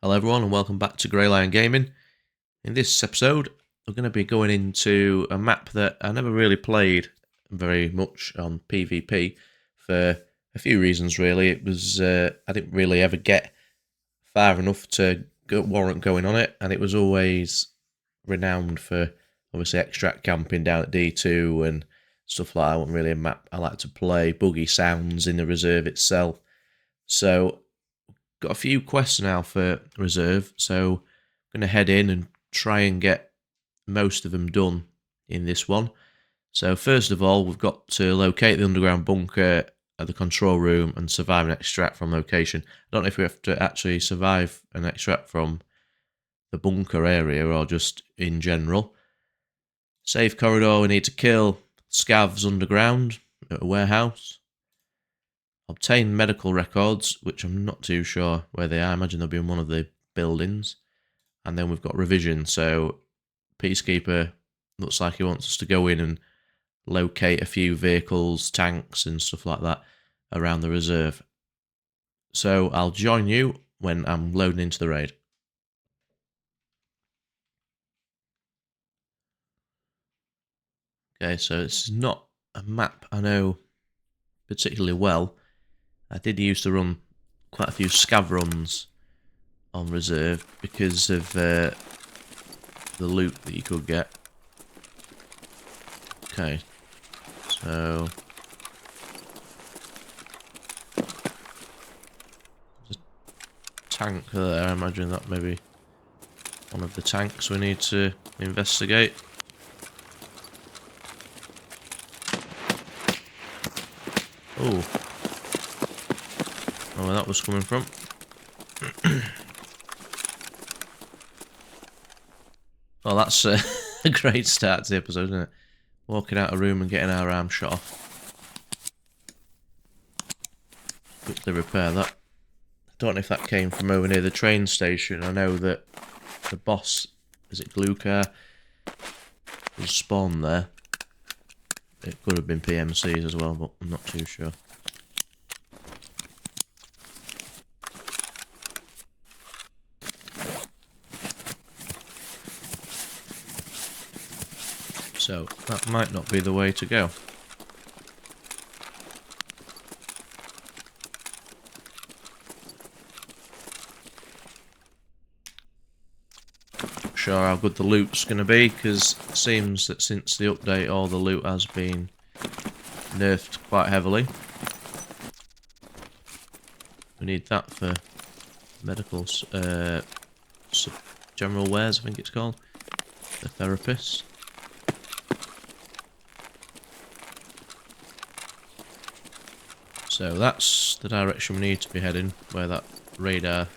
Hello everyone and welcome back to Grey Lion Gaming. In this episode we're going to be going into a map that I never really played very much on PvP for a few reasons really. It was I didn't really ever get far enough to warrant going on it, and it was always renowned for obviously extract camping down at D2 and stuff like that. Wasn't really a map I like to play. Buggy sounds in the reserve itself. So got a few quests now for reserve, so I'm going to head in and try and get most of them done in this one. So first of all, we've got to locate the underground bunker at the control room and survive an extract from location. I don't know if we have to actually survive an extract from the bunker area or just in general. Safe corridor, we need to kill scavs underground at a warehouse. Obtain medical records, which I'm not too sure where they are. I imagine they'll be in one of the buildings. And then we've got revision. So Peacekeeper looks like he wants us to go in and locate a few vehicles, tanks and stuff like that around the reserve. So I'll join you when I'm loading into the raid. Okay, so it's not a map I know particularly well. I did used to run quite a few scav runs on reserve because of the loot that you could get. Okay, so there's a tank there. I imagine that may be one of the tanks we need to investigate. Oh, where that was coming from. Well, that's a great start to the episode, isn't it? Walking out of a room and getting our arm shot off. Quickly repair that. I don't know if that came from over near the train station. I know that the boss, is it Glukar, was spawned there. It could have been PMCs as well, but I'm not too sure. So that might not be the way to go. Not sure how good the loot's going to be, because it seems that since the update all the loot has been nerfed quite heavily. We need that for medicals, general wares I think it's called, the therapist. So that's the direction we need to be heading, where that radar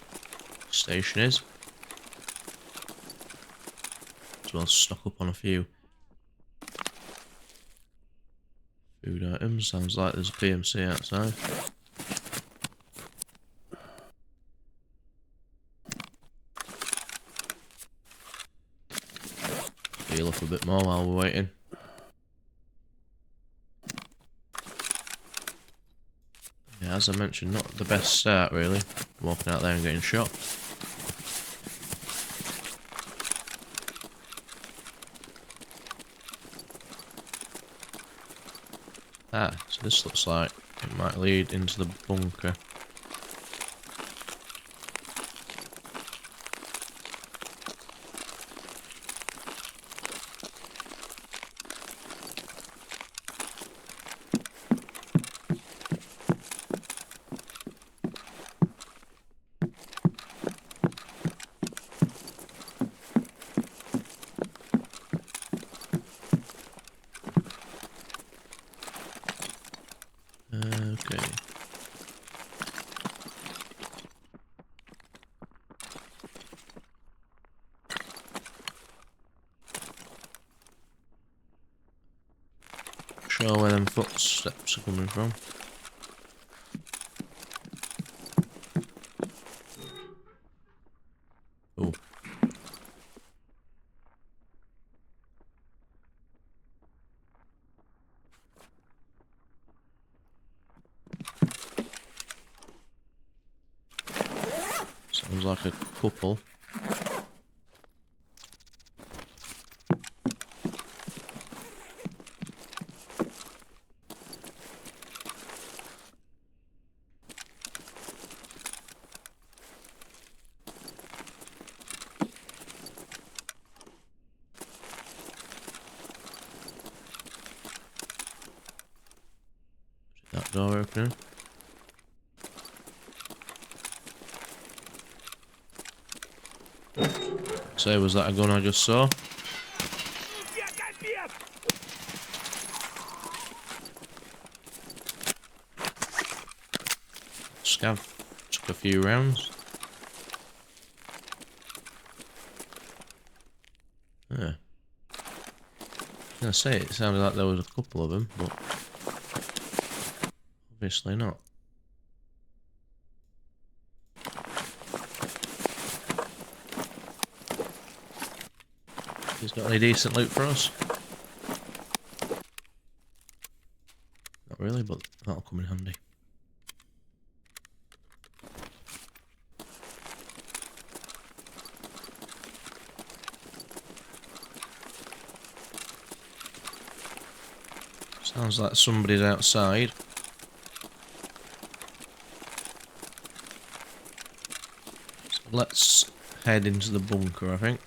station is. As well as stock up on a few food items. Sounds like there's a PMC outside. Heal up a bit more while we're waiting. Yeah, as I mentioned, not the best start really. Walking out there and getting shot. Ah, so this looks like it might lead into the bunker. Okay. Not sure where them footsteps are coming from. Oh. Sounds like a couple. That door opening. So was that a gun I just saw? Scav took a few rounds. Yeah. I was gonna say, it sounded like there was a couple of them, but obviously not. He's got any decent loot for us? Not really, but that'll come in handy. Sounds like somebody's outside. So let's head into the bunker, I think.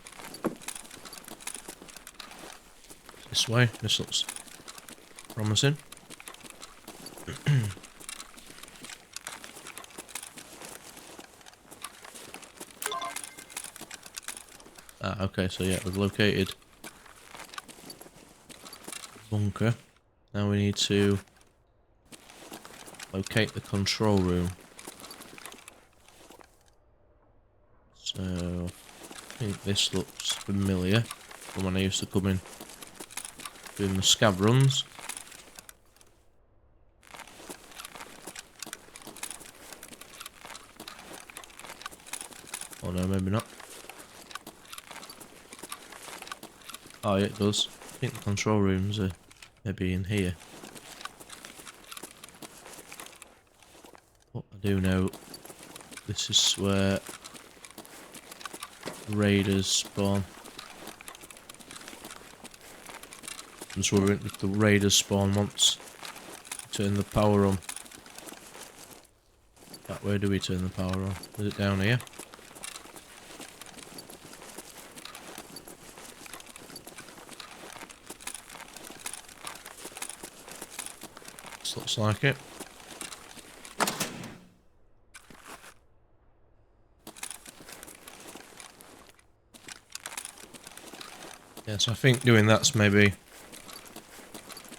This way. This looks promising. Okay, so yeah, we've located bunker. Now we need to locate the control room. So I think this looks familiar from when I used to come in doing the scav runs. Oh no, maybe not. Oh yeah, it does. I think the control rooms are maybe in here. But I do know this is where raiders spawn. Just wondering if the raiders spawn once turn the power on. Where do we turn the power on? Is it down here? This looks like it. Yeah, so I think doing that's maybe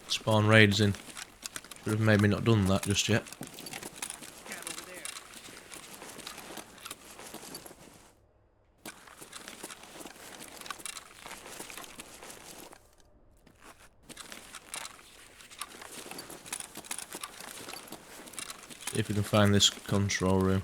spawn raiders in. Should have maybe not done that just yet. See if we can find this control room.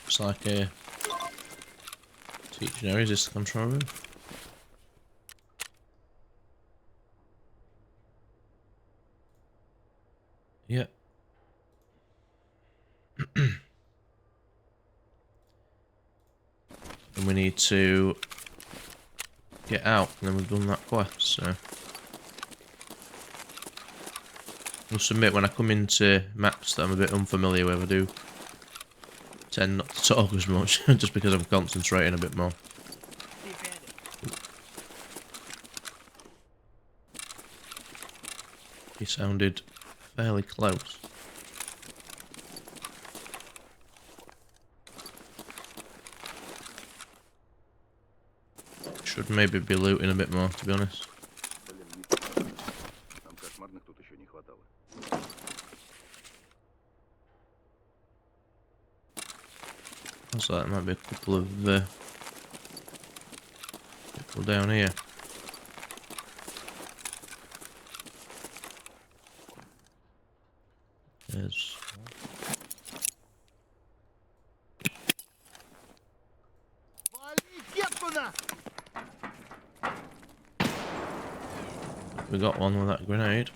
It's like a teaching area. Is this the control room? Yeah. And we need to get out, and then we've done that quest, so. I must admit, when I come into maps that I'm a bit unfamiliar with, I do tend not to talk as much, just because I'm concentrating a bit more. He sounded fairly close. Should maybe be looting a bit more, to be honest. Looks like there might be a couple of people down here. There's We got one with that grenade.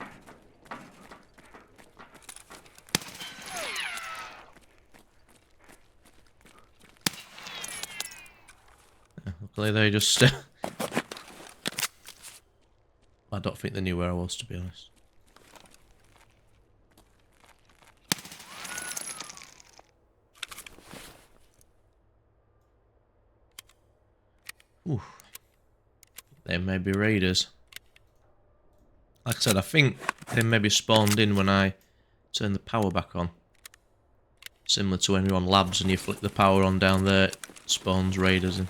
Yeah, luckily they just... I don't think they knew where I was, to be honest. Ooh. They may be raiders. Like I said, I think they maybe spawned in when I turned the power back on. Similar to when you're on labs and you flick the power on down there, it spawns raiders in.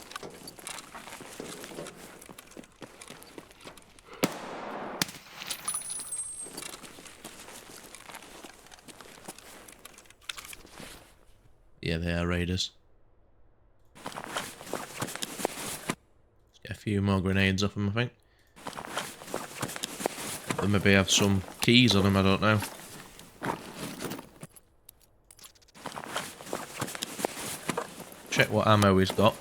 Yeah, they are raiders. Let's get a few more grenades off them, I think. They maybe have some keys on them, I don't know. Check what ammo he's got.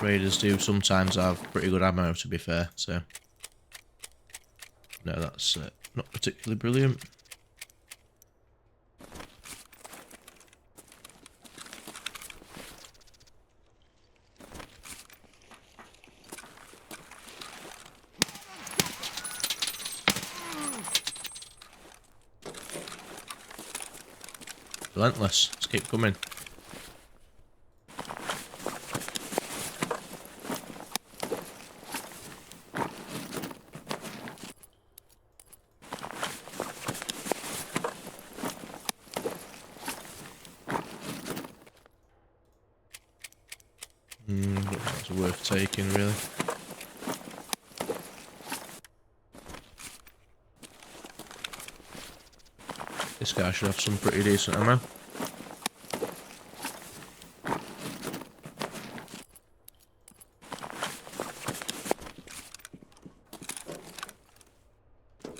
Raiders do sometimes have pretty good ammo, to be fair, so... No, that's not particularly brilliant. Relentless. Let's keep coming. That's worth taking, really. This guy should have some pretty decent ammo.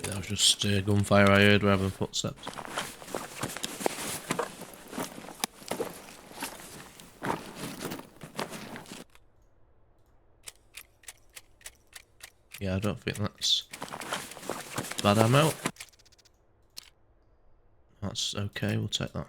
Yeah, that was just gunfire I heard rather than footsteps. Yeah, I don't think that's bad ammo. That's okay, we'll take that.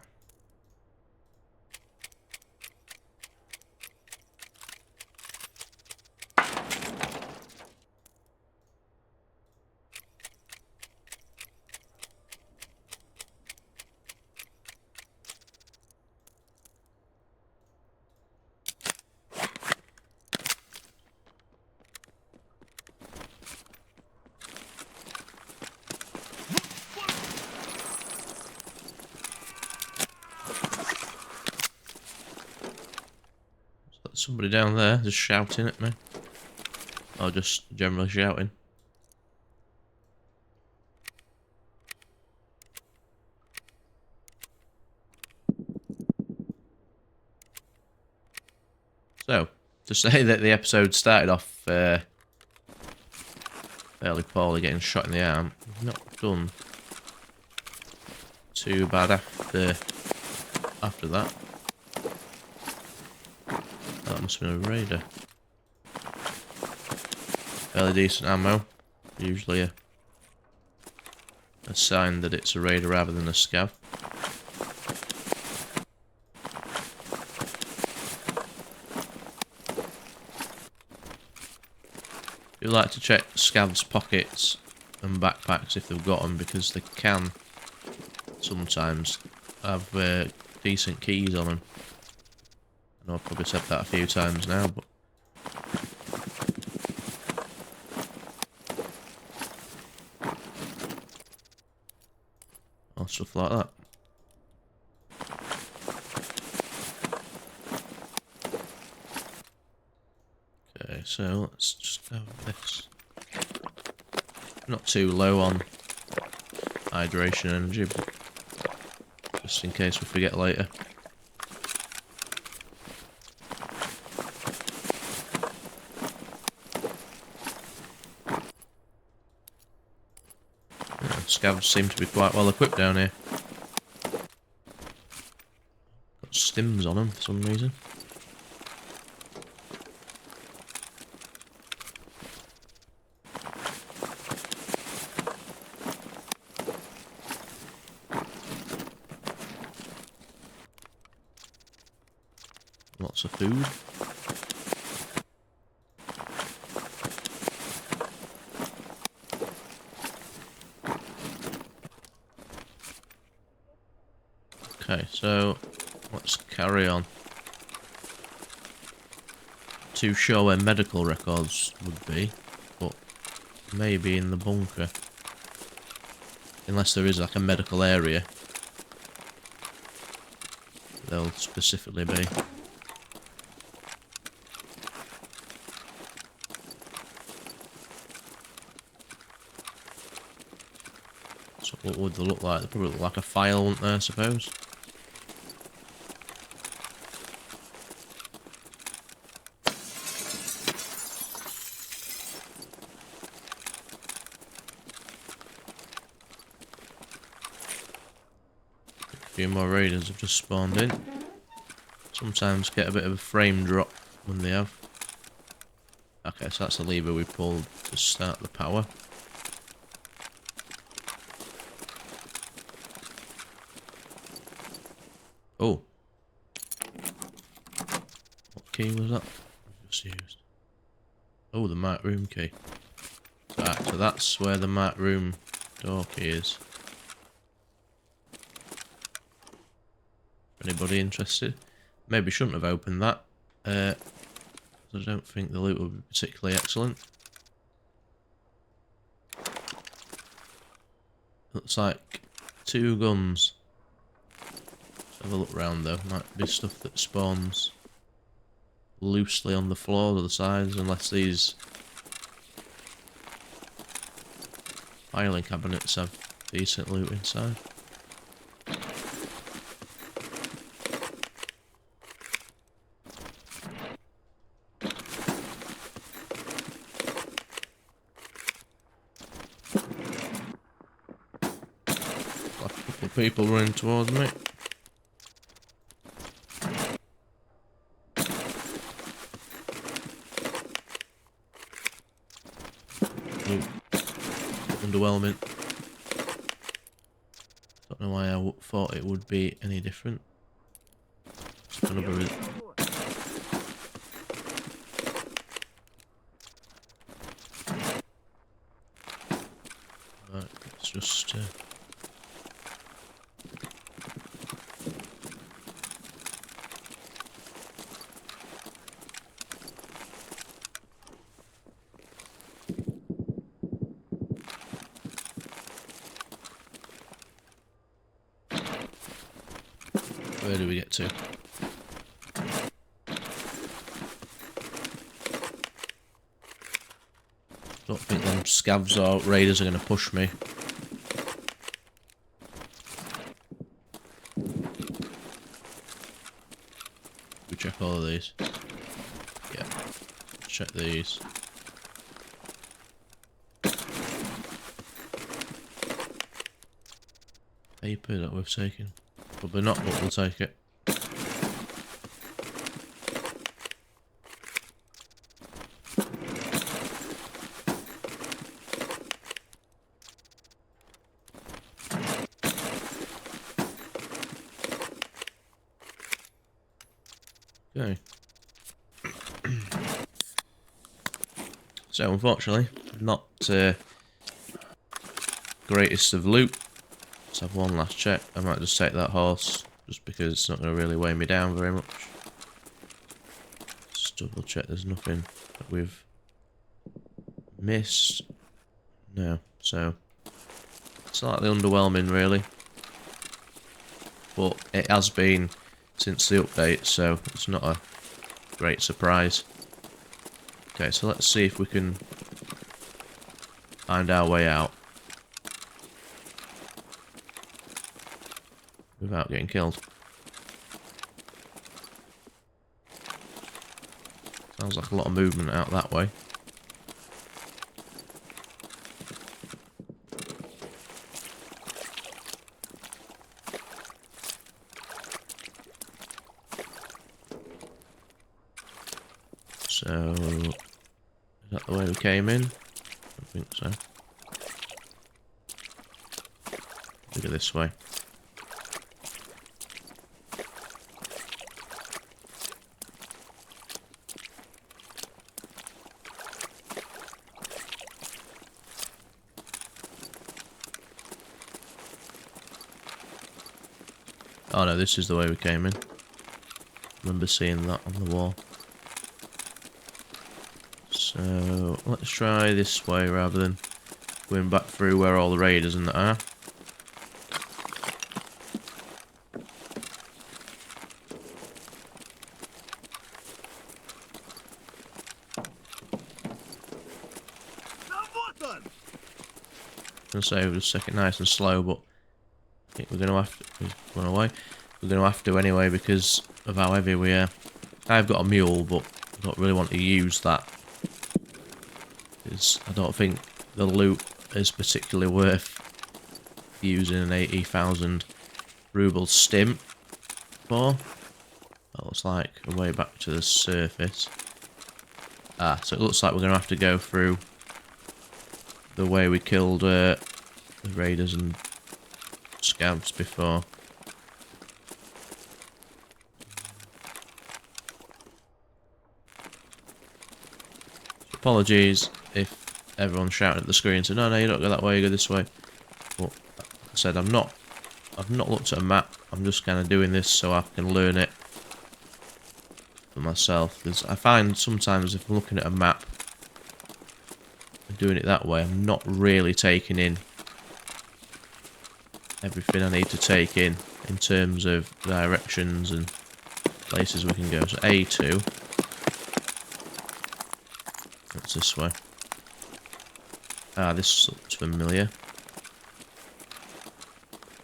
Somebody down there just shouting at me. Or just generally shouting. So, to say that the episode started off fairly poorly, getting shot in the arm, we've not done too bad after that. That must have been a raider. Fairly decent ammo. Usually a sign that it's a raider rather than a scav. You like to check scavs' pockets and backpacks if they've got them, because they can sometimes have decent keys on them. I know I've probably said that a few times now, but... or stuff like that. Okay, so let's just go with this. Not too low on hydration energy, but just in case we forget later. Scavs seem to be quite well equipped down here. Got stims on them for some reason. Lots of food. Okay, so let's carry on. Too sure where medical records would be, but maybe in the bunker. Unless there is like a medical area, they'll specifically be. So what would they look like? They probably look like a file, wouldn't they, I suppose? A few more raiders have just spawned in. Sometimes get a bit of a frame drop when they have. Okay, so that's the lever we pulled to start the power. Oh. What key was that? Just used. Oh, the marked room key. So that's where the marked room door key is. Anybody interested? Maybe shouldn't have opened that. I don't think the loot would be particularly excellent. Looks like 2 guns. Let's have a look round though. Might be stuff that spawns loosely on the floor or the sides, unless these filing cabinets have decent loot inside. Got a couple of people running towards me. Ooh. Underwhelming. Don't know why I thought it would be any different. Another right, let's just where do we get to? Don't think them scavs or raiders are going to push me. We check all of these. Yeah. Check these. Paper that we've taken. Probably not, but we'll take it. Okay. So unfortunately, not greatest of loot. Let's have one last check. I might just take that horse, just because it's not going to really weigh me down very much. Just double check there's nothing that we've missed. No, so slightly underwhelming really. But it has been since the update, so it's not a great surprise. Okay, so let's see if we can find our way out without getting killed. Sounds like a lot of movement out that way. So, is that the way we came in? I don't think so. Look at this way. Oh no, this is the way we came in. Remember seeing that on the wall. So let's try this way rather than going back through where all the raiders and that are. I'm gonna say we'll just take it nice and slow, but I think we're gonna have to. He's gone away. We're gonna have to anyway because of how heavy we are. I've got a mule, but I don't really want to use that because I don't think the loot is particularly worth using an 80,000 ruble stim for. That looks like a way back to the surface. Ah, so it looks like we're gonna have to go through the way we killed the raiders and scabs before. Apologies if everyone's shouting at the screen, so no, you don't go that way, you go this way. But like I said, I've not looked at a map. I'm just kind of doing this so I can learn it for myself. Because I find sometimes if I'm looking at a map and doing it that way, I'm not really taking in everything I need to take in terms of directions and places we can go. So A2. That's this way. Ah, this looks familiar.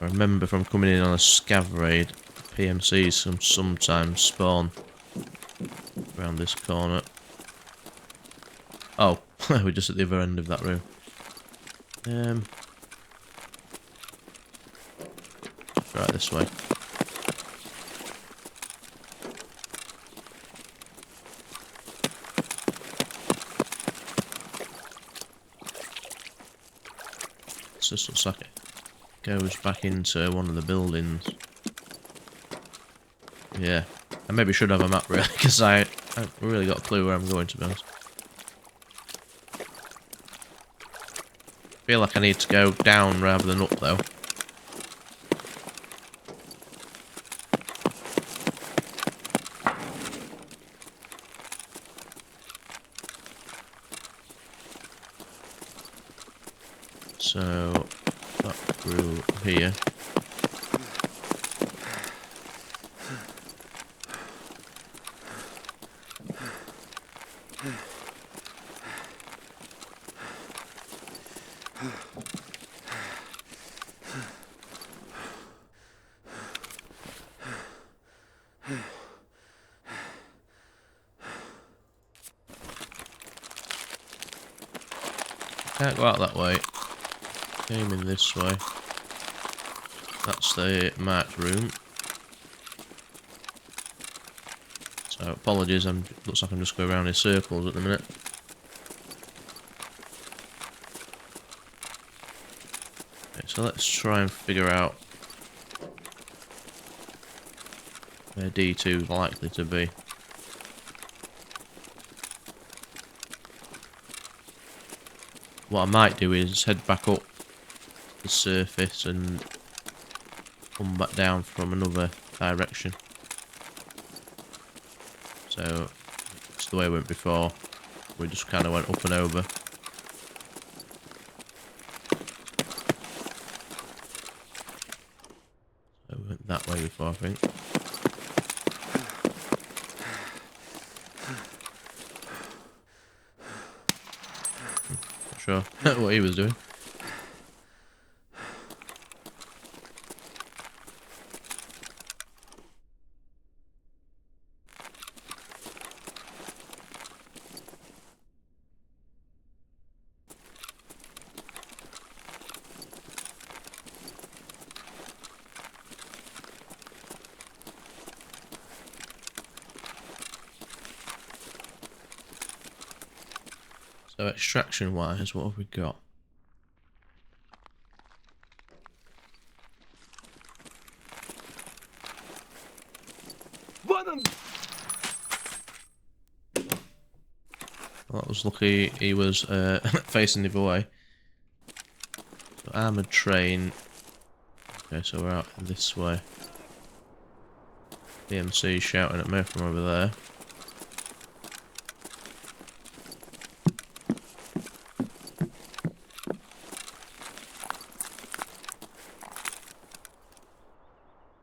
I remember from coming in on a scav raid, PMCs sometimes spawn around this corner. Oh, we're just at the other end of that room. Right, this way. This looks like it goes back into one of the buildings. Yeah, I maybe should have a map really, because I haven't really got a clue where I'm going, to be honest. Feel like I need to go down rather than up though. So, that through here. Can't go out that way. Came in this way. That's the marked room. So apologies, looks like I'm just going around in circles at the minute. Okay, so let's try and figure out where D2 is likely to be. What I might do is head back up the surface and come back down from another direction. So it's the way we went before. We just kind of went up and over. So we went that way before, I think. Not sure what he was doing. So extraction wise, what have we got? Well, that was lucky he was facing the other way. So armoured train. Okay, so we're out this way. PMC shouting at me from over there.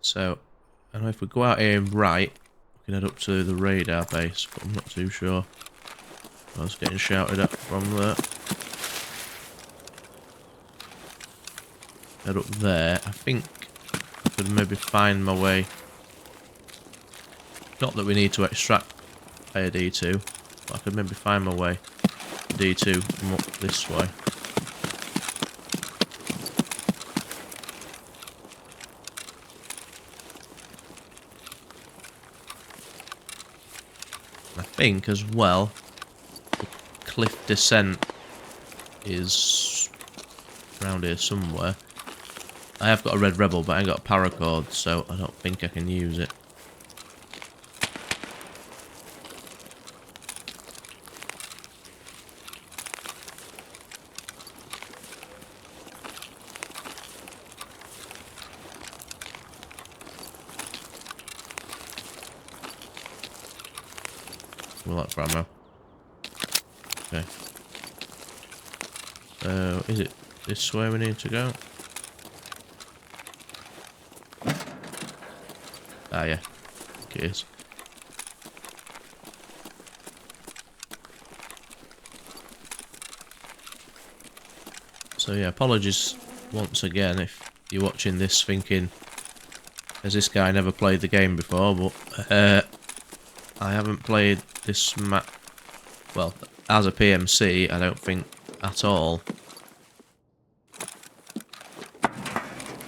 So, I don't know if we go out here right, we can head up to the radar base, but I'm not too sure. I was getting shouted at from there. Head up there. I think I could maybe find my way. Not that we need to extract via D2, but I could maybe find my way D2 from up this way. I think as well, the cliff descent is around here somewhere. I have got a red rebel, but I ain't got a paracord, so I don't think I can use it. Well, that's for ammo. Okay. So, is it this way we need to go? Ah, yeah. I think it is. So, yeah, apologies once again if you're watching this thinking, has this guy never played the game before? But, I haven't played this map, well, as a PMC, I don't think at all.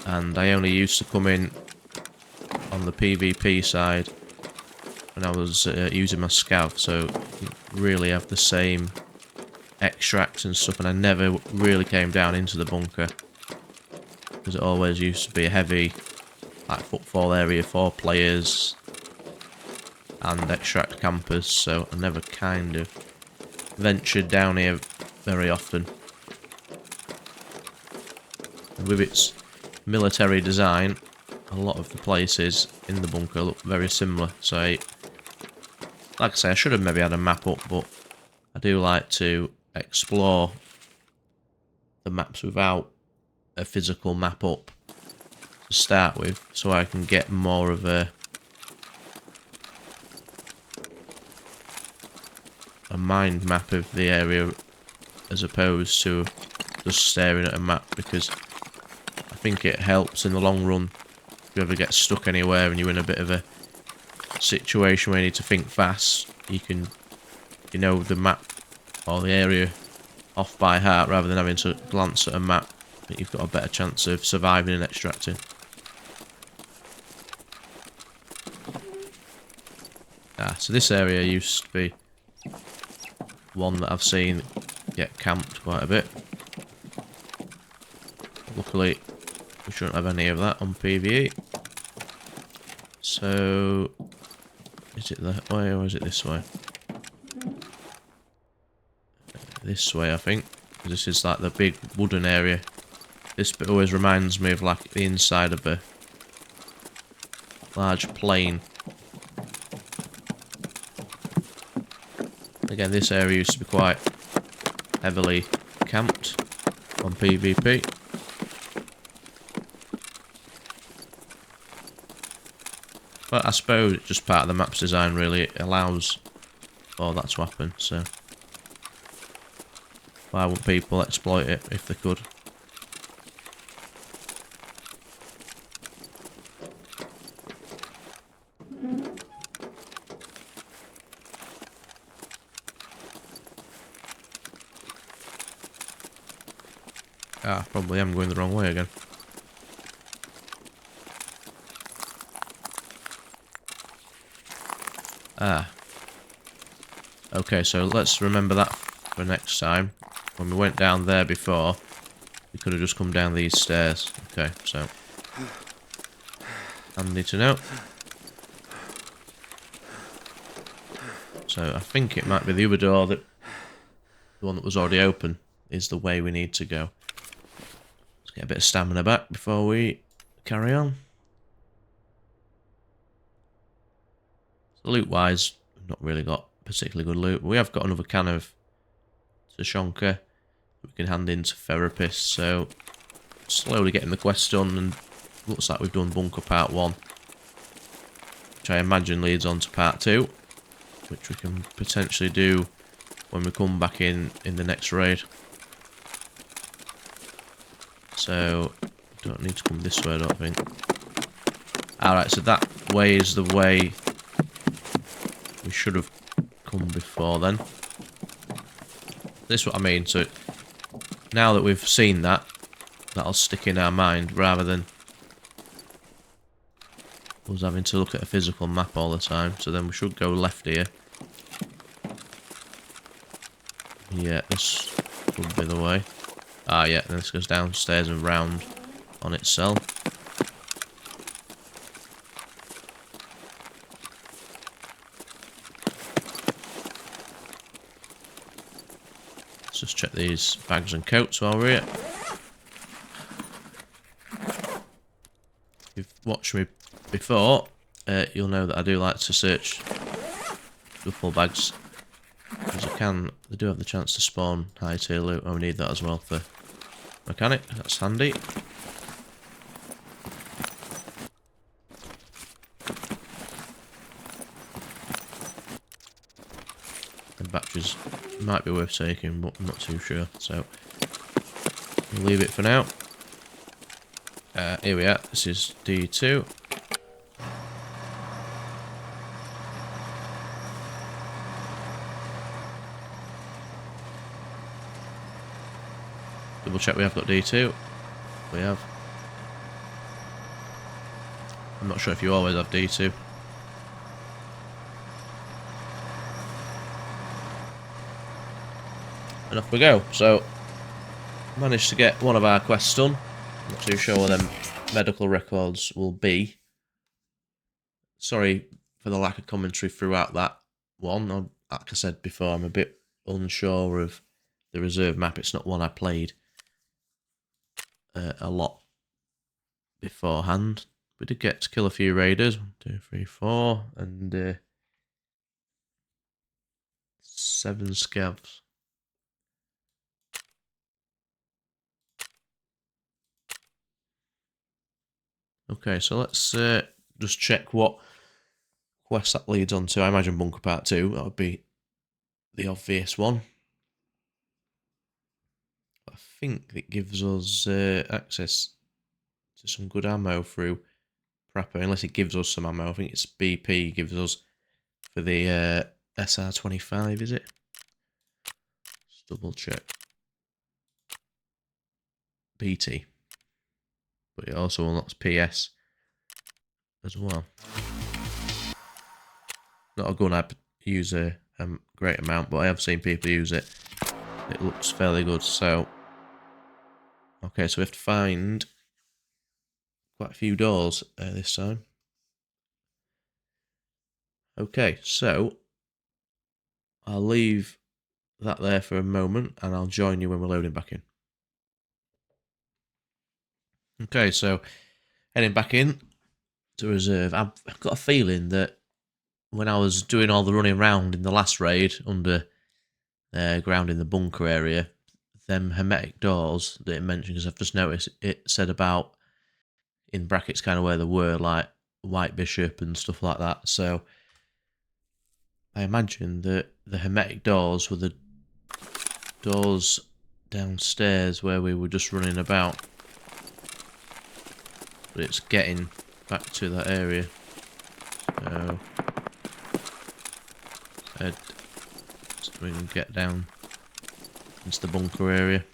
And I only used to come in on the PvP side when I was using my scav, so didn't really have the same extracts and stuff, and I never really came down into the bunker because it always used to be a heavy, like, footfall area for players and extract campers, so I never kind of ventured down here very often. And with its military design, a lot of the places in the bunker look very similar, so like I say, I should have maybe had a map up, but I do like to explore the maps without a physical map up to start with, so I can get more of a mind map of the area as opposed to just staring at a map, because I think it helps in the long run. If you ever get stuck anywhere and you're in a bit of a situation where you need to think fast, you know the map or the area off by heart rather than having to glance at a map. I think you've got a better chance of surviving and extracting. So this area used to be one that I've seen get camped quite a bit. Luckily, we shouldn't have any of that on PVE. So, is it that way or is it this way? This way, I think. This is like the big wooden area. This bit always reminds me of like the inside of a large plane. Again, this area used to be quite heavily camped on PvP. But I suppose it's just part of the map's design, really. It allows all that to happen, so why wouldn't people exploit it if they could? Probably am going the wrong way again. Okay, so let's remember that for next time. When we went down there before, we could have just come down these stairs. Okay, so handy to know. So I think it might be the other door, that the one that was already open, is the way we need to go. Let's get a bit of stamina back before we carry on. So loot wise, we've not really got particularly good loot. We have got another can of Tashonka we can hand in to therapists, so slowly getting the quest done, and looks like we've done bunker part 1, which I imagine leads on to part 2, which we can potentially do when we come back in the next raid. So don't need to come this way, I don't think. Alright, so that way is the way we should have come before then. This is what I mean, so now that we've seen that, that'll stick in our mind rather than us having to look at a physical map all the time. So then we should go left here. Yeah, this would be the way. Ah yeah, then this goes downstairs and round on itself. Let's just check these bags and coats while we're here. If you've watched me before, you'll know that I do like to search duffel bags, because they do have the chance to spawn high tier loot, and we need that as well for mechanic. That's handy. And batteries might be worth taking, but I'm not too sure, so we'll leave it for now. Here we are, this is D2. Double check we have got D2. We have. I'm not sure if you always have D2. And off we go. So, managed to get one of our quests done. Not too sure what them medical records will be. Sorry for the lack of commentary throughout that one. Like I said before, I'm a bit unsure of the reserve map. It's not one I played a lot beforehand. We did get to kill a few raiders. 1, 2, 3, 4, and 7 scavs. Okay, so let's just check what quest that leads on to. I imagine Bunker Part 2, that would be the obvious one. I think it gives us access to some good ammo through Prapor, unless it gives us some ammo. I think it's BP gives us for the SR25, is it? Let's double check. BT. But it also unlocks PS as well. Not a gun I use a great amount, but I have seen people use it. It looks fairly good, so... Okay, so we have to find quite a few doors this time. Okay, so I'll leave that there for a moment, and I'll join you when we're loading back in. Okay, so heading back in to reserve. I've got a feeling that when I was doing all the running around in the last raid under ground in the bunker area, them hermetic doors that it mentioned, because I've just noticed it said about, in brackets, kind of where they were, like White Bishop and stuff like that. So I imagine that the hermetic doors were the doors downstairs where we were just running about. But it's getting back to that area. So head so we can get down into the bunker area.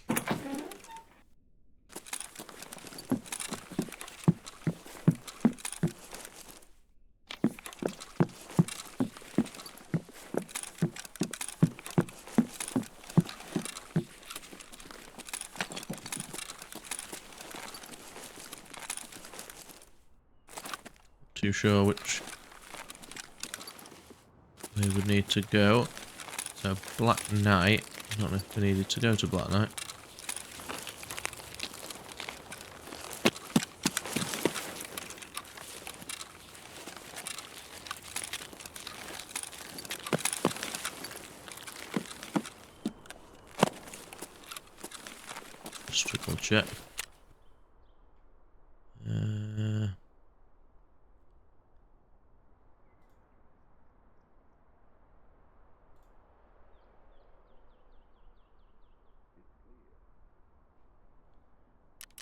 Too sure which we would need to go. So Black Knight. I don't know if we needed to go to Black Knight. Just triple check.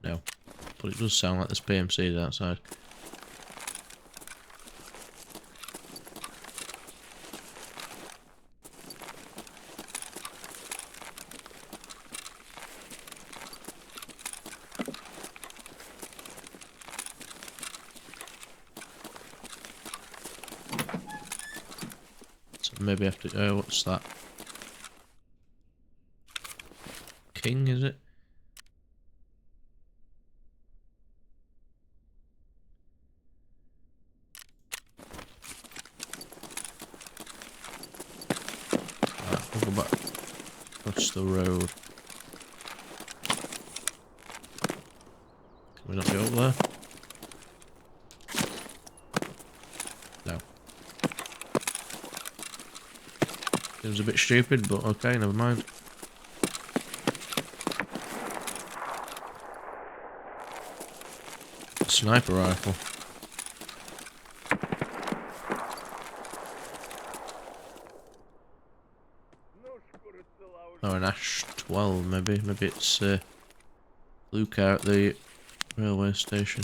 No, but it does sound like there's PMCs outside. So maybe I have to. Oh, what's that? King, is it? We'll go back across the road. Can we not go up there? No. Seems a bit stupid, but okay, never mind. Sniper rifle. Oh, an Ash 12 maybe. Maybe it's blue car at the railway station.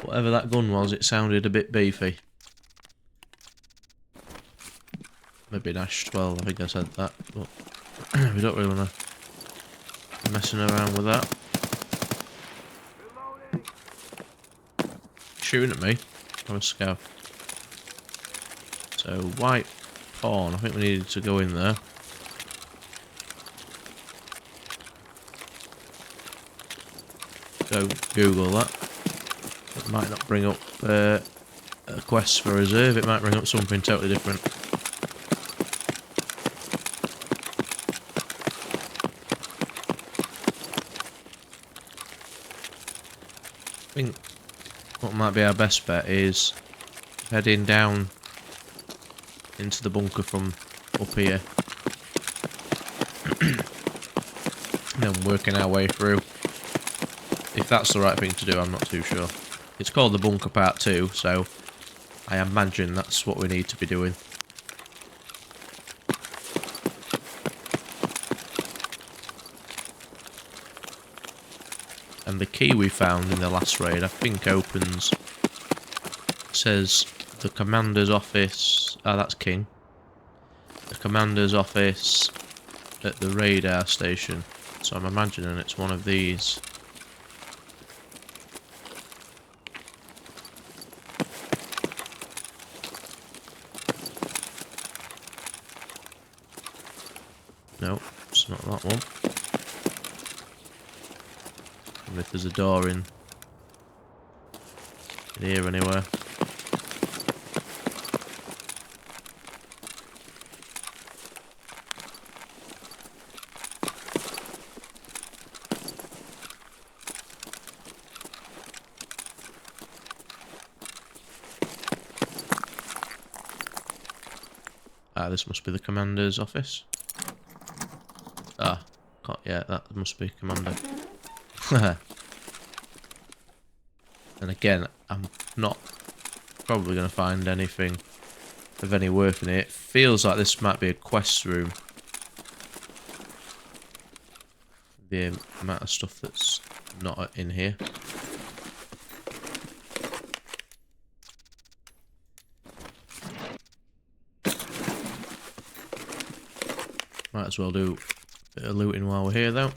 Whatever that gun was, it sounded a bit beefy. Maybe an Ash 12, I think I said that, but we don't really want to be messing around with that. Shooting at me. I'm a scout. So, white pawn, I think we needed to go in there. Go Google that. It might not bring up a quest for reserve, it might bring up something totally different. I think what might be our best bet is heading down into the bunker from up here. And then working our way through. If that's the right thing to do, I'm not too sure. It's called the bunker part 2, so I imagine that's what we need to be doing. And the key we found in the last raid, I think opens, says the commander's office. Ah, that's King. The commander's office at the radar station. So I'm imagining it's one of these. No, it's not that one. And if there's a door in here anywhere. Ah, this must be the commander's office. Ah, yeah, that must be commander. And again, I'm not probably going to find anything of any worth in it. It feels like this might be a quest room. The amount of stuff that's not in here. Might as well do a bit of looting while we're here, though.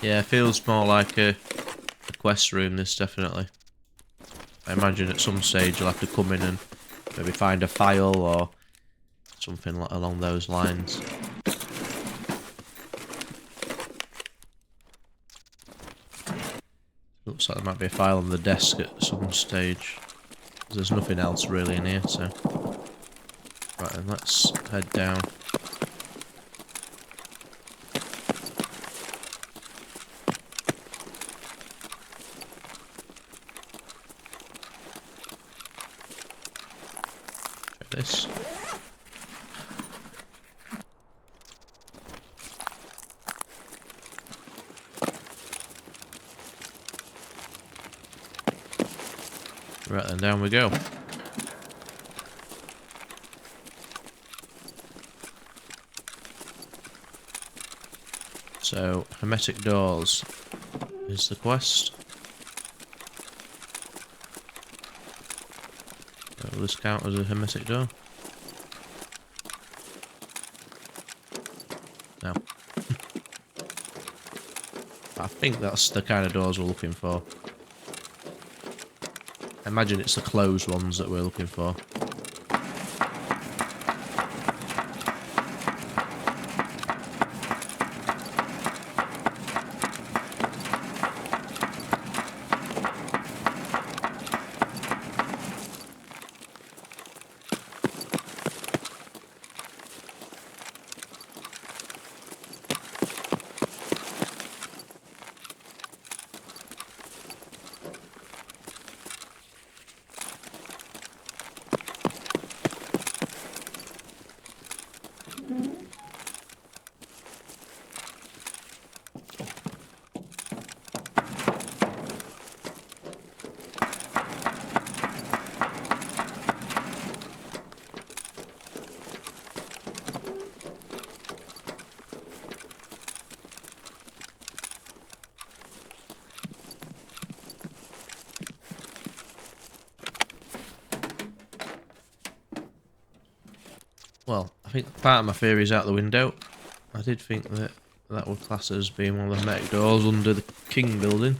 Yeah, it feels more like a quest room, this definitely. I I imagine at some stage you'll have to come in and maybe find a file or something along those lines. Looks like there might be a file on the desk at some stage. There's nothing else really in here, so... Right then, let's head down. Check this. Right then, down we go. So, hermetic doors is the quest. Will this count as a hermetic door? No. I think that's the kind of doors we're looking for. I imagine it's the closed ones that we're looking for. Well, I think part of my theory is out the window. I did think that that would class as being one of the mech doors under the King building.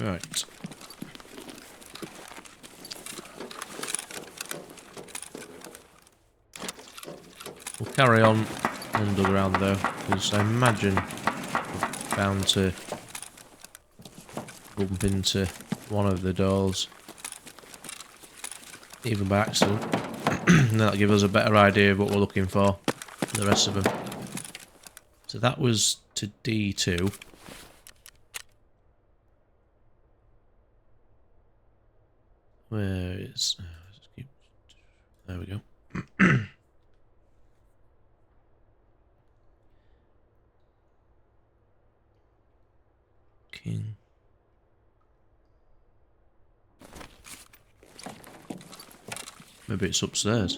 Right. We'll carry on underground though, because I imagine we're bound to bump into one of the doors, even by accident. And that'll give us a better idea of what we're looking for, the rest of them. So that was to D2. Where is... there we go. King. Maybe it's upstairs.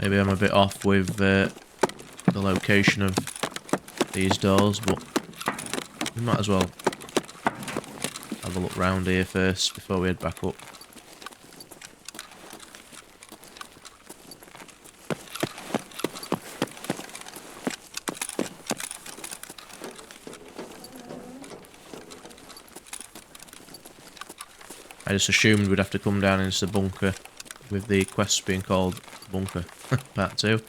Maybe I'm a bit off with the location of these doors, but we might as well have a look round here first before we head back up. I just assumed we'd have to come down into the bunker with the quest being called Bunker Part 2.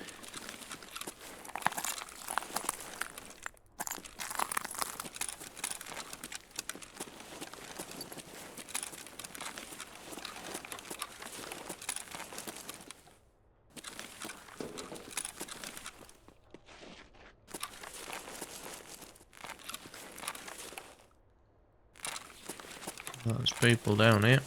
There's people down here.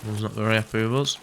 One's not very happy with us.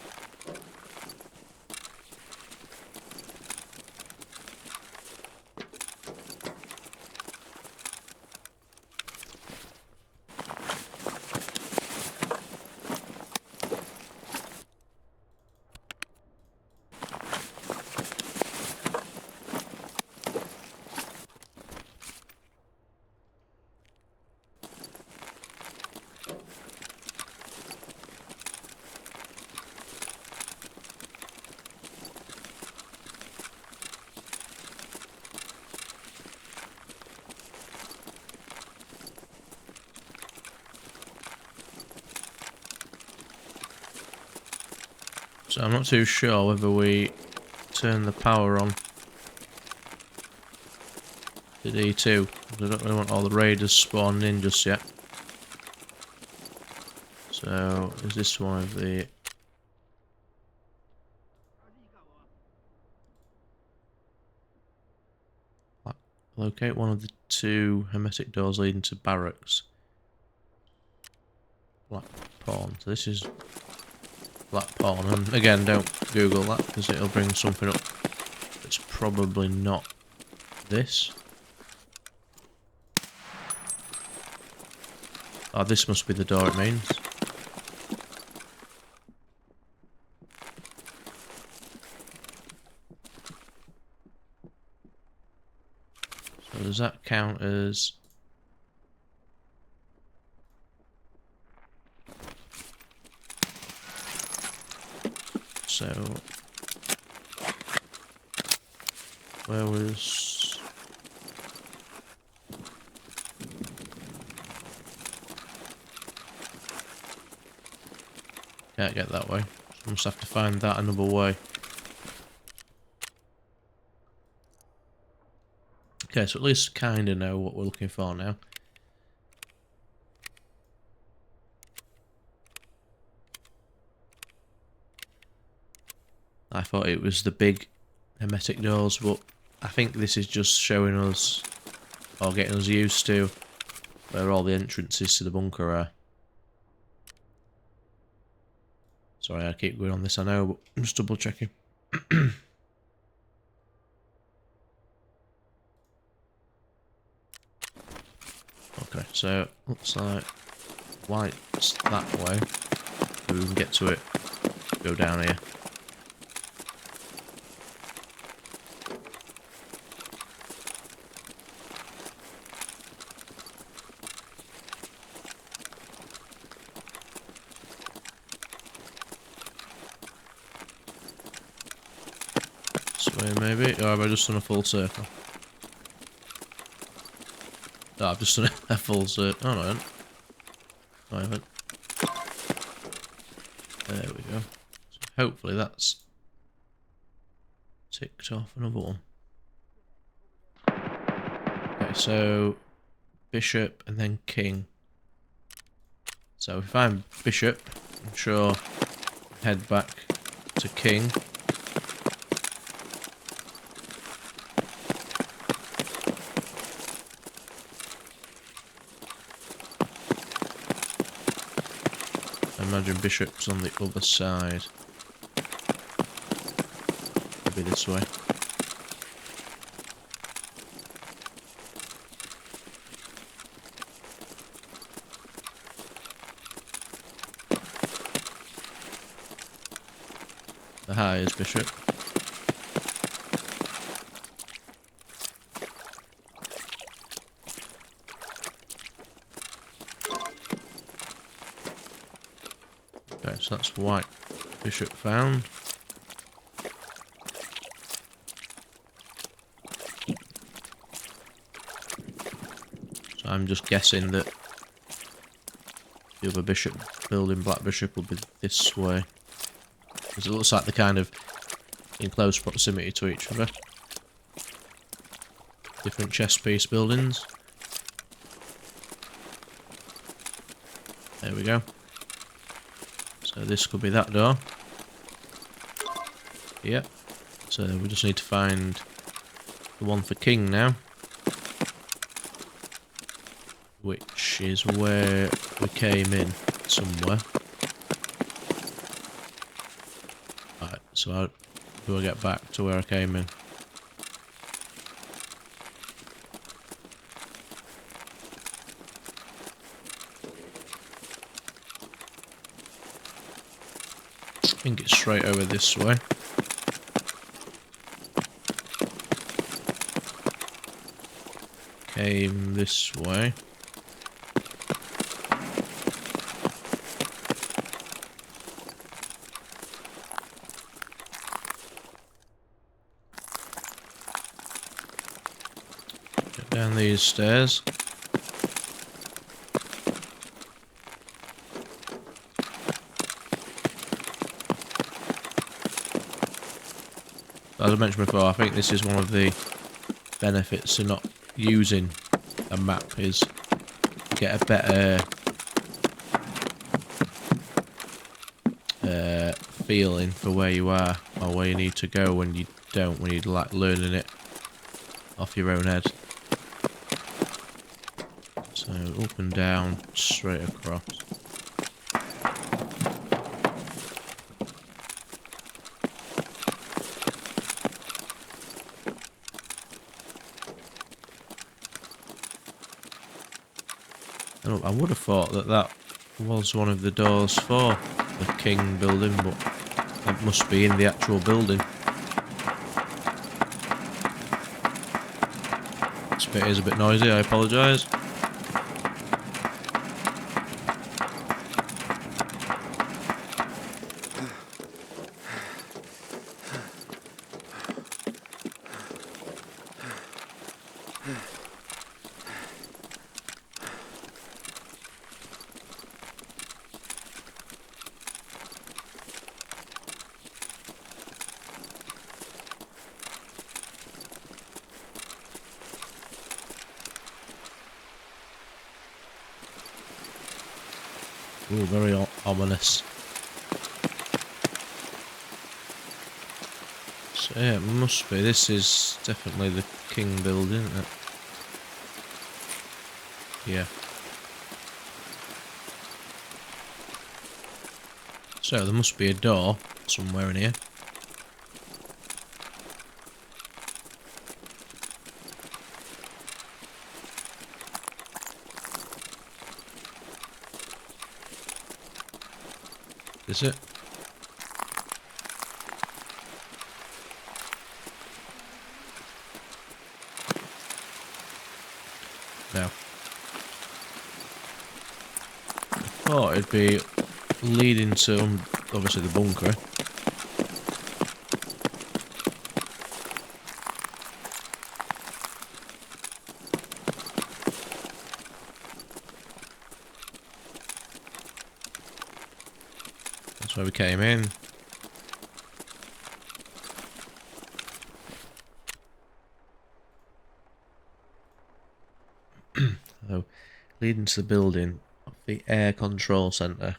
So I'm not too sure whether we turn the power on to D2. I don't really want all the raiders spawned in just yet. So is this one of the... Locate one of the 2 hermetic doors leading to barracks. Black pawn. So this is black pawn, and again, don't Google that because it'll bring something up that's probably not this. Oh, this must be the door it means. So does that count as... So... Where was... Can't get that way. So must have to find that another way. Okay, so at least kind of know what we're looking for now. I thought it was the big hermetic doors, but I think this is just showing us, or getting us used to, where all the entrances to the bunker are. Sorry, I keep going on this, I know, but I'm just double checking. Okay, so looks like light's that way. We can get to it. Go down here. This way maybe, or have I just done a full circle? Oh, I've just done a full circle. Oh no, I haven't. No, I haven't. There we go. So hopefully that's ticked off another one. Okay, so bishop and then king. So if I'm bishop, I'm sure head back to king. I imagine bishop's on the other side. Maybe this way. The high is bishop. Okay, so that's white bishop found. So I'm just guessing that the other bishop building, black bishop, will be this way. Because it looks like they're kind of in close proximity to each other. different chest piece buildings. There we go. So this could be that door. Yep. So we just need to find the one for King now. Which is where we came in somewhere. Right, so how do I get back to where I came in? I think it's straight over this way. Came this way. Get down these stairs. As I mentioned before, I think this is one of the benefits of not using a map, is get a better feeling for where you are or where you need to go when you don't, when you're like learning it off your own head. So up and down, straight across. I would have thought that that was one of the doors for the King building, but that must be in the actual building. This bit is a bit noisy, I apologise. Ooh, very ominous. So yeah, it must be. This is definitely the King building, isn't it? Yeah. So there must be a door somewhere in here. Is it? No. I thought it'd be leading to, obviously, the bunker. That's where we came in. So, leading to the building of the air control centre.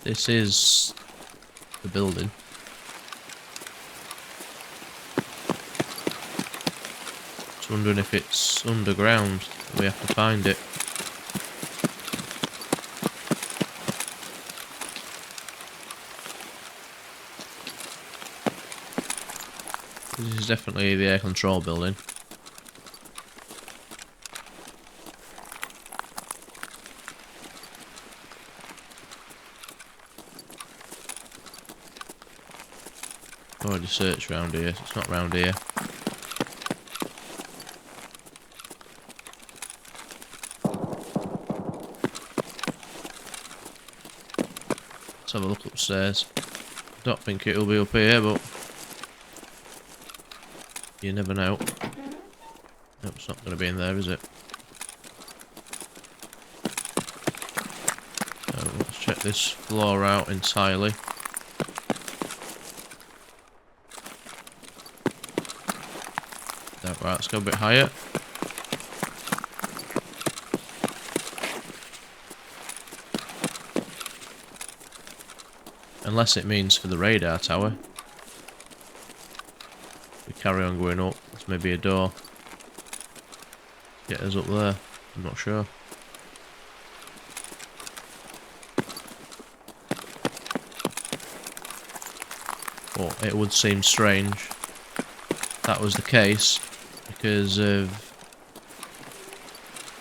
This is the building. Just wondering if it's underground. We have to find it. This is definitely the air control building. Already searched round here. It's not round here. Let's have a look upstairs. Don't think it'll be up here, but you never know. Nope, it's not going to be in there, is it? So let's check this floor out entirely. Right, let's go a bit higher. Unless it means for the radar tower. We carry on going up. There's maybe a door. Get us up there. I'm not sure. But it would seem strange if that was the case, because of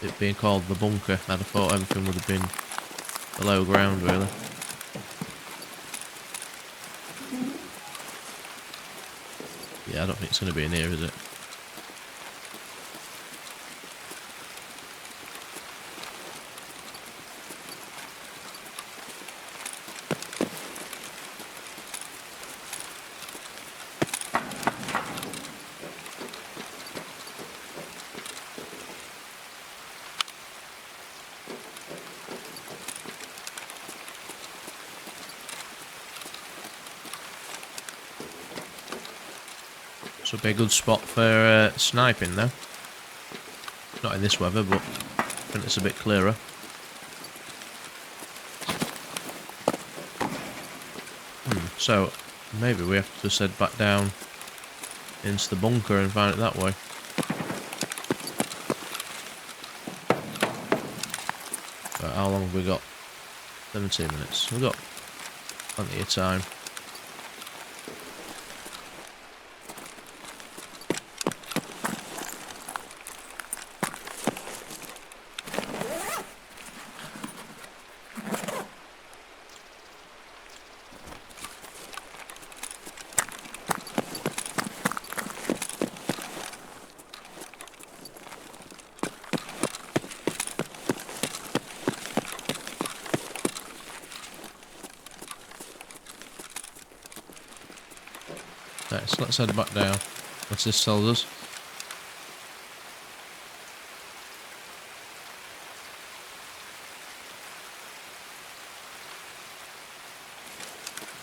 it being called the bunker. I'd have thought everything would have been below ground, really. Yeah, I don't think it's going to be in here, is it? This would be a good spot for sniping, though. Not in this weather, but I think it's a bit clearer. So maybe we have to just head back down into the bunker and find it that way. Right, how long have we got? 17 minutes. We've got plenty of time. Right, so let's head back down. What's this tells us?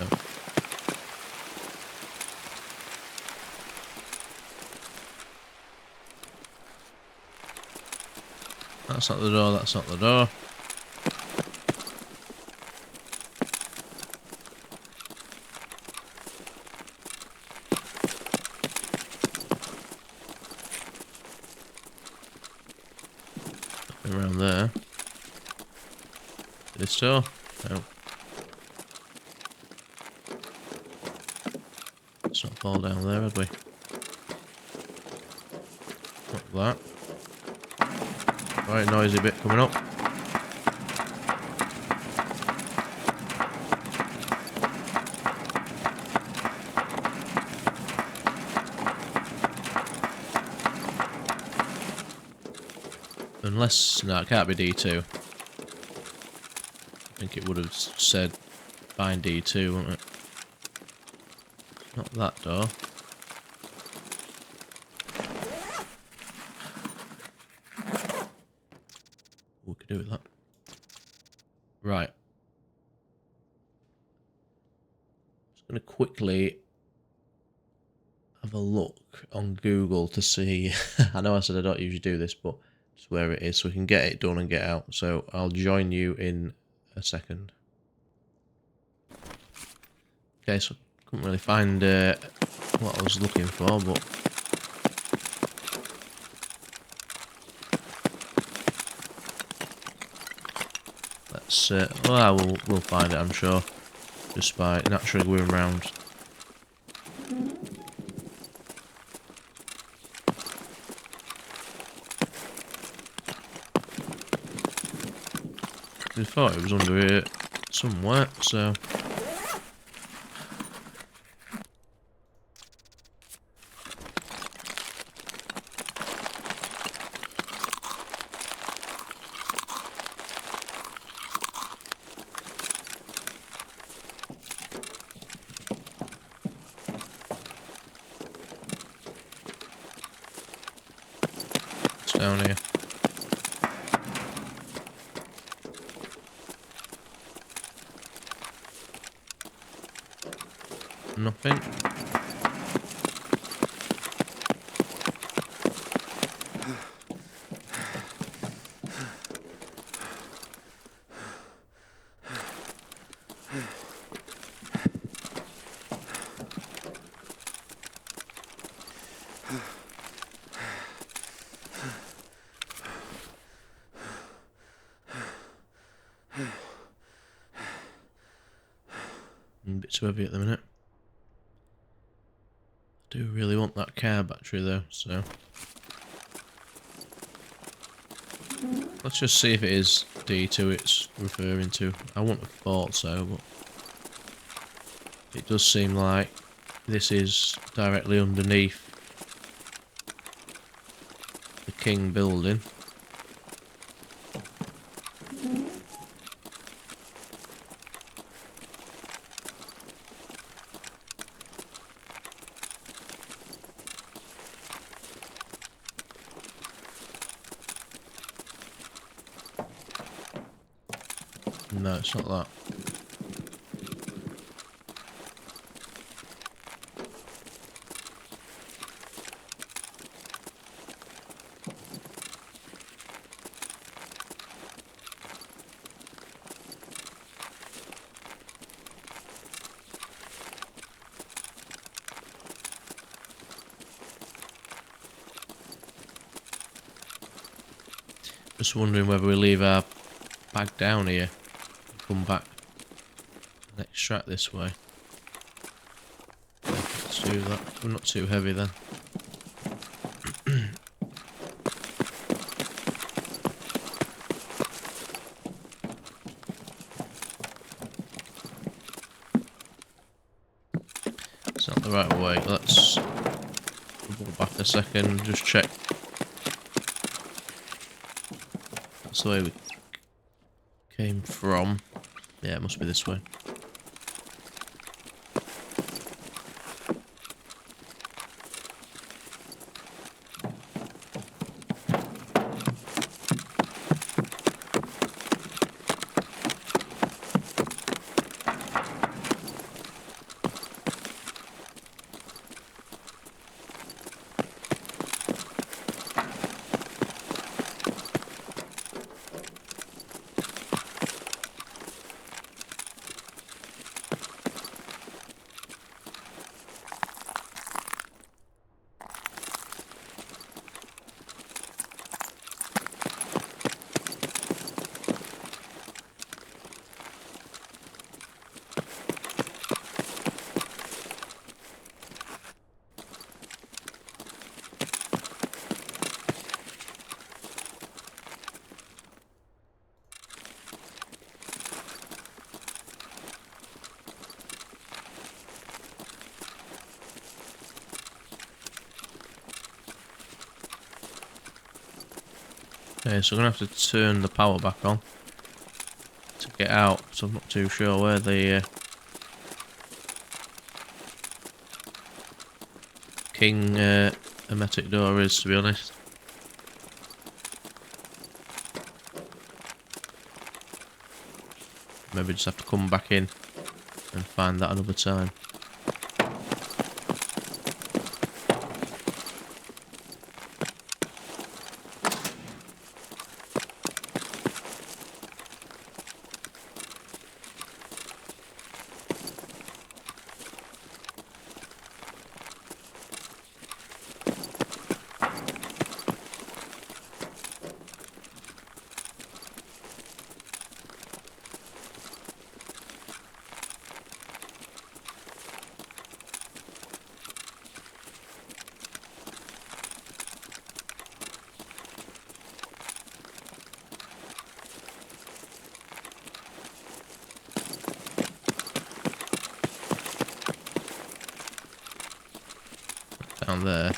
No. That's not the door, that's not the door. Around there. This door? No. Let's not fall down there, had we? Not that. Right, noisy bit coming up. Unless, no, it can't be D2. I think it would have said find D2, wouldn't it? Not that door. We could do with that. Right. Just going to quickly have a look on Google to see. I know I said I don't usually do this, but just where it is so we can get it done and get out. So I'll join you in a second. Okay, so I couldn't really find what I was looking for, but let's well, we'll find it, I'm sure, just by naturally going around. I thought it was under here somewhere, so it's down here. nothing. A bit too heavy at the minute. I do really want that car battery though, so let's just see if it is D2 it's referring to. I wouldn't have thought so, but it does seem like this is directly underneath the King building. No, it's not that. Just wondering whether we leave our bag down here, come back and extract this way. Let's do that. We're not too heavy then. It's not the right way. Let's go back a second, just check. That's the way we came from. Yeah, it must be this way. Okay, so I'm going to have to turn the power back on to get out, so I'm not too sure where the King hermetic door is, to be honest. Maybe just have to come back in and find that another time. Down there.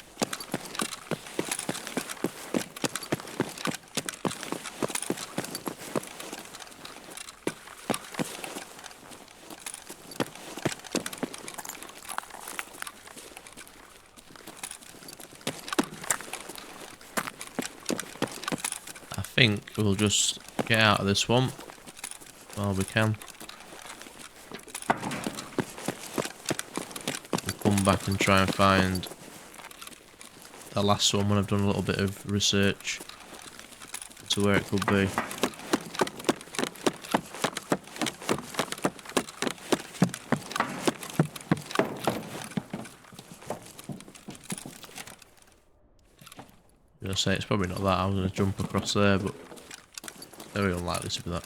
I think we'll just get out of this swamp while we can. come back and try and find the last one when I've done a little bit of research to where it could be. I'm going to say it's probably not that. I was going to jump across there, but very unlikely to be that.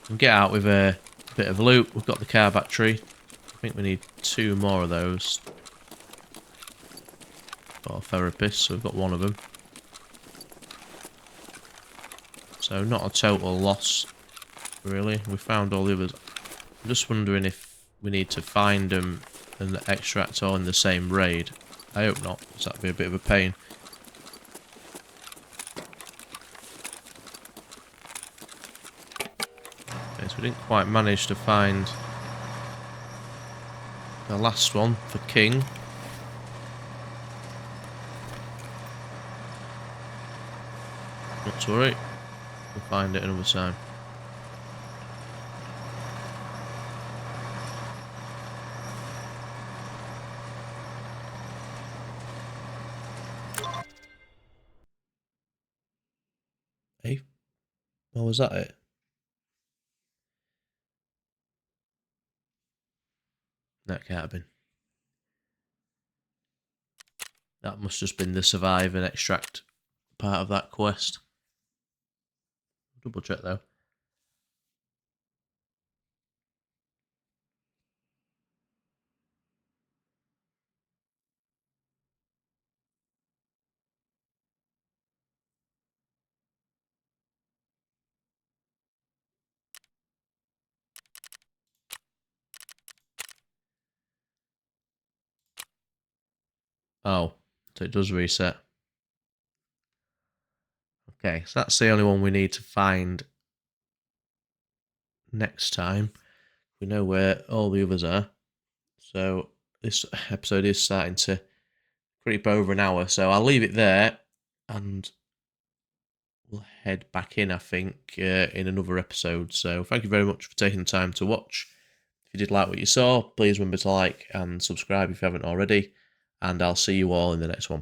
And get out with a bit of loot. We've got the car battery. I think we need 2 more of those. Got a therapist, so we've got 1 of them. So not a total loss, really. We found all the others. I'm just wondering if we need to find them and extract all in the same raid. I hope not, because that'd be a bit of a pain. Okay, so we didn't quite manage to find the last one for King. Not to worry, we'll find it another time. Hey, oh, was that it? That can't have been. That must have just been the survive and extract part of that quest. Double check though. Oh, so it does reset. Okay, so that's the only one we need to find next time. We know where all the others are. So this episode is starting to creep over an hour, so I'll leave it there and we'll head back in, I think, in another episode. So thank you very much for taking the time to watch. If you did like what you saw, please remember to like and subscribe if you haven't already, and I'll see you all in the next one.